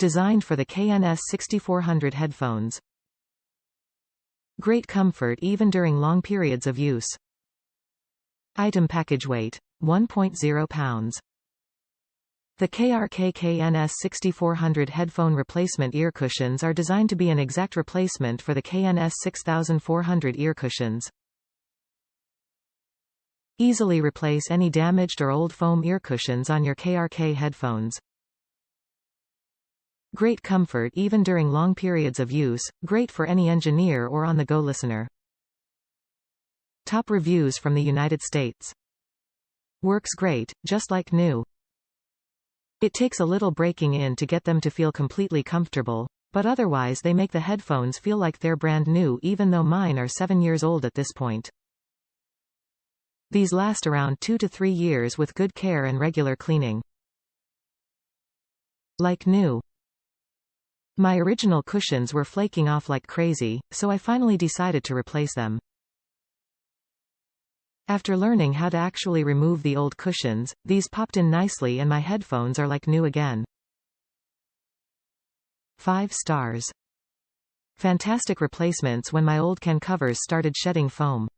Designed for the KNS6400 headphones. Great comfort even during long periods of use. Item package weight: 1.0 pounds. The KRK KNS6400 Headphone Replacement Ear Cushions are designed to be an exact replacement for the KNS6400 ear cushions. Easily replace any damaged or old foam ear cushions on your KRK headphones. Great comfort even during long periods of use, great for any engineer or on-the-go listener. Top reviews from the United States. Works great, just like new. It takes a little breaking in to get them to feel completely comfortable, but otherwise they make the headphones feel like they're brand new even though mine are 7 years old at this point. These last around 2 to 3 years with good care and regular cleaning. Like new. My original cushions were flaking off like crazy, so I finally decided to replace them. After learning how to actually remove the old cushions, these popped in nicely and my headphones are like new again. 5 stars. Fantastic replacements when my old can covers started shedding foam.